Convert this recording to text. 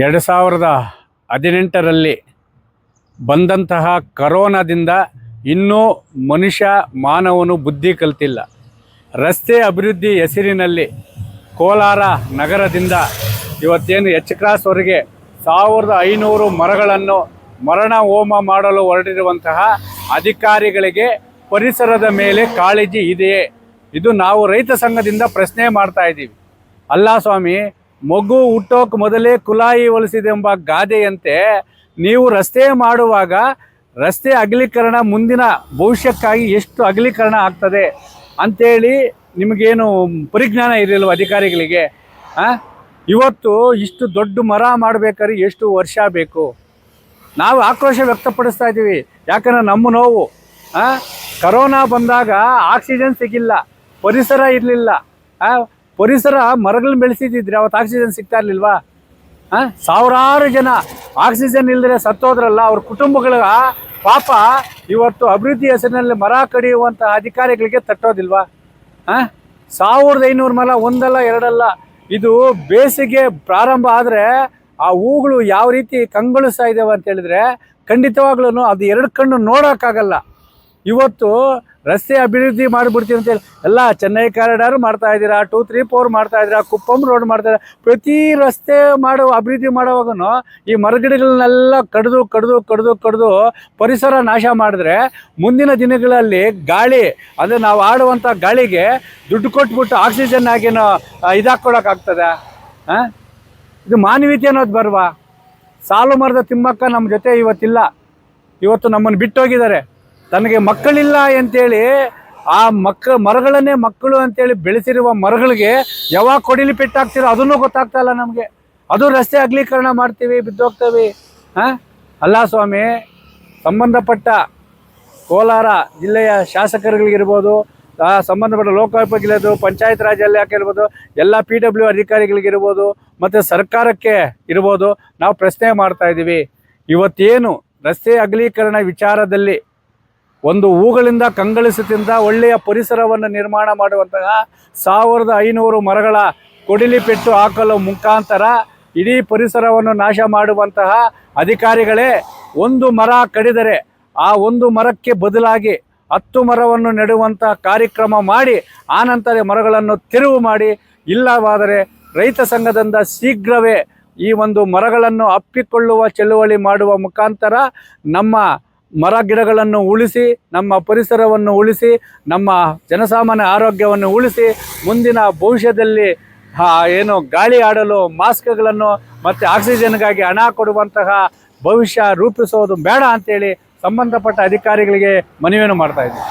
2018ರಲ್ಲಿ ಬಂದಂತಹ ಕರೋನಾದಿಂದ ಇನ್ನೂ ಮನುಷ್ಯ ಮಾನವನು ಬುದ್ಧಿ ಕಲಿತಿಲ್ಲ. ರಸ್ತೆ ಅಭಿವೃದ್ಧಿ ಹೆಸರಿನಲ್ಲಿ ಕೋಲಾರ ನಗರದಿಂದ ಇವತ್ತೇನು ಎಚ್ ಕ್ರಾಸ್ವರೆಗೆ 1500 ಮರಗಳನ್ನು ಮರಣ ಹೋಮ ಮಾಡಲು ಹೊರಟಿರುವಂತಹ ಅಧಿಕಾರಿಗಳಿಗೆ ಪರಿಸರದ ಮೇಲೆ ಕಾಳಜಿ ಇದೆಯೇ? ಇದು ನಾವು ರೈತ ಸಂಘದಿಂದ ಪ್ರಶ್ನೆ ಮಾಡ್ತಾ ಇದ್ದೀವಿ. ಅಲ್ಲ ಸ್ವಾಮಿ, ಮಗು ಹುಟ್ಟೋಕೆ ಮೊದಲೇ ಕುಲಾಯಿ ಹೊಲಿಸಿದೆಂಬ ಗಾದೆಯಂತೆ ನೀವು ರಸ್ತೆ ಮಾಡುವಾಗ ರಸ್ತೆ ಅಗಲೀಕರಣ ಮುಂದಿನ ಭವಿಷ್ಯಕ್ಕಾಗಿ ಎಷ್ಟು ಅಗಲೀಕರಣ ಆಗ್ತದೆ ಅಂಥೇಳಿ ನಿಮಗೇನು ಪರಿಜ್ಞಾನ ಇರಲಿಲ್ವ ಅಧಿಕಾರಿಗಳಿಗೆ? ಇವತ್ತು ಇಷ್ಟು ದೊಡ್ಡ ಮರ ಮಾಡಬೇಕಾದ್ರೆ ಎಷ್ಟು ವರ್ಷ ಬೇಕು? ನಾವು ಆಕ್ರೋಶ ವ್ಯಕ್ತಪಡಿಸ್ತಾ ಇದ್ದೀವಿ. ಯಾಕಂದರೆ ನಮ್ಮ ನೋವು, ಕರೋನಾ ಬಂದಾಗ ಆಕ್ಸಿಜನ್ ಸಿಗಿಲ್ಲ, ಪರಿಸರ ಇರಲಿಲ್ಲ. ಪರಿಸರ ಮರಗಳನ್ನ ಬೆಳೆಸಿದ್ದಿದ್ರೆ ಅವತ್ತು ಆಕ್ಸಿಜನ್ ಸಿಗ್ತಾ ಇರಲಿಲ್ವಾ? ಸಾವಿರಾರು ಜನ ಆಕ್ಸಿಜನ್ ಇಲ್ಲದ್ರೆ ಸತ್ತೋದ್ರಲ್ಲ, ಅವ್ರ ಕುಟುಂಬಗಳ ಪಾಪ ಇವತ್ತು ಅಭಿವೃದ್ಧಿ ಹೆಸರಿನಲ್ಲಿ ಮರ ಕಡಿಯುವಂಥ ಅಧಿಕಾರಿಗಳಿಗೆ ತಟ್ಟೋದಿಲ್ವಾ? 1500 ಮರ, ಒಂದಲ್ಲ ಎರಡಲ್ಲ. ಇದು ಬೇಸಿಗೆ ಪ್ರಾರಂಭ ಆದರೆ ಆ ಹೂಗಳು ಯಾವ ರೀತಿ ಕಂಗೊಳಿಸ್ತಾ ಇದ್ದಾವೆ ಅಂತ ಹೇಳಿದ್ರೆ ಖಂಡಿತವಾಗ್ಲೂ ಅದು ಎರಡು ಕಣ್ಣು ನೋಡೋಕ್ಕಾಗಲ್ಲ. ಇವತ್ತು ರಸ್ತೆ ಅಭಿವೃದ್ಧಿ ಮಾಡಿಬಿಡ್ತೀವಿ ಅಂತೇಳಿ ಎಲ್ಲ ಚೆನ್ನೈ ಕಾರಿಡಾರ್ ಮಾಡ್ತಾಯಿದ್ದೀರಾ, 2, 3, 4 ಮಾಡ್ತಾಯಿದ್ದೀರಾ, ಕುಪ್ಪಂ ರೋಡ್ ಮಾಡ್ತಾಯಿದ್ದೀರಾ. ಪ್ರತಿ ರಸ್ತೆ ಅಭಿವೃದ್ಧಿ ಮಾಡುವಾಗೂ ಈ ಮರಗಿಡಗಳನ್ನೆಲ್ಲ ಕಡಿದು ಪರಿಸರ ನಾಶ ಮಾಡಿದ್ರೆ ಮುಂದಿನ ದಿನಗಳಲ್ಲಿ ಗಾಳಿ, ಅಂದರೆ ನಾವು ಆಡುವಂಥ ಗಾಳಿಗೆ ದುಡ್ಡು ಕೊಟ್ಬಿಟ್ಟು ಆಕ್ಸಿಜನ್ ಆಗೇನೋ ಇದಾಕ್ಕೊಡೋಕ್ಕಾಗ್ತದೆ? ಇದು ಮಾನವೀಯತೆ ಅನ್ನೋದು ಬರವಾ? ಸಾಲು ಮರದ ತಿಮ್ಮಕ್ಕ ನಮ್ಮ ಜೊತೆ ಇವತ್ತಿಲ್ಲ, ಇವತ್ತು ನಮ್ಮನ್ನು ಬಿಟ್ಟೋಗಿದ್ದಾರೆ. ತನಗೆ ಮಕ್ಕಳಿಲ್ಲ ಅಂತೇಳಿ ಆ ಮರಗಳನ್ನೇ ಮಕ್ಕಳು ಅಂತೇಳಿ ಬೆಳೆಸಿರುವ ಮರಗಳಿಗೆ ಯಾವಾಗ ಕೊಡಿಲಿ ಪೆಟ್ಟಾಗ್ತಿರೋ ಅದನ್ನೂ ಗೊತ್ತಾಗ್ತಾ ಇಲ್ಲ ನಮಗೆ. ಅದು ರಸ್ತೆ ಅಗಲೀಕರಣ ಮಾಡ್ತೀವಿ, ಬಿದ್ದೋಗ್ತೇವೆ. ಅಲ್ಲ ಸ್ವಾಮಿ, ಸಂಬಂಧಪಟ್ಟ ಕೋಲಾರ ಜಿಲ್ಲೆಯ ಶಾಸಕರುಗಳಿಗಿರ್ಬೋದು, ಸಂಬಂಧಪಟ್ಟ ಲೋಕೋಪಯೋಗಿರ್ಬೋದು, ಪಂಚಾಯತ್ ರಾಜ್ ಇಲಾಖೆ ಇರ್ಬೋದು, ಎಲ್ಲ PW ಅಧಿಕಾರಿಗಳಿಗಿರ್ಬೋದು, ಮತ್ತು ಸರ್ಕಾರಕ್ಕೆ ಇರ್ಬೋದು, ನಾವು ಪ್ರಶ್ನೆ ಮಾಡ್ತಾ ಇದ್ದೀವಿ. ಇವತ್ತೇನು ರಸ್ತೆ ಅಗಲೀಕರಣ ವಿಚಾರದಲ್ಲಿ ಒಂದು ಹೂಗಳಿಂದ ಕಂಗೊಳಿಸುತ್ತಿದ್ದ ಒಳ್ಳೆಯ ಪರಿಸರವನ್ನು ನಿರ್ಮಾಣ ಮಾಡುವಂತಹ 1500 ಮರಗಳ ಕೊಡಿಲಿ ಪೆಟ್ಟು ಹಾಕಲು ಮುಖಾಂತರ ಇಡೀ ಪರಿಸರವನ್ನು ನಾಶ ಮಾಡುವಂತಹ ಅಧಿಕಾರಿಗಳೇ ಒಂದು ಮರ ಕಡಿದರೆ ಆ ಒಂದು ಮರಕ್ಕೆ ಬದಲಾಗಿ 10 ಮರವನ್ನು ನೆಡುವಂಥ ಕಾರ್ಯಕ್ರಮ ಮಾಡಿ ಆನಂತರ ಮರಗಳನ್ನು ತೆರವು ಮಾಡಿ, ಇಲ್ಲವಾದರೆ ರೈತ ಸಂಘದಿಂದ ಶೀಘ್ರವೇ ಈ ಒಂದು ಮರಗಳನ್ನು ಅಪ್ಪಿಕೊಳ್ಳುವ ಚಳುವಳಿ ಮಾಡುವ ಮುಖಾಂತರ ನಮ್ಮ ಮರ ಗಿಡಗಳನ್ನು ಉಳಿಸಿ, ನಮ್ಮ ಪರಿಸರವನ್ನು ಉಳಿಸಿ, ನಮ್ಮ ಜನಸಾಮಾನ್ಯ ಆರೋಗ್ಯವನ್ನು ಉಳಿಸಿ, ಮುಂದಿನ ಭವಿಷ್ಯದಲ್ಲಿ ಏನು ಗಾಳಿ ಆಡಲು ಮಾಸ್ಕ್ಗಳನ್ನು ಮತ್ತು ಆಕ್ಸಿಜನ್ಗಾಗಿ ಹಣ ಕೊಡುವಂತಹ ಭವಿಷ್ಯ ರೂಪಿಸೋದು ಬೇಡ ಅಂತೇಳಿ ಸಂಬಂಧಪಟ್ಟ ಅಧಿಕಾರಿಗಳಿಗೆ ಮನವಿಯನ್ನು ಮಾಡ್ತಾ ಇದ್ದೀವಿ.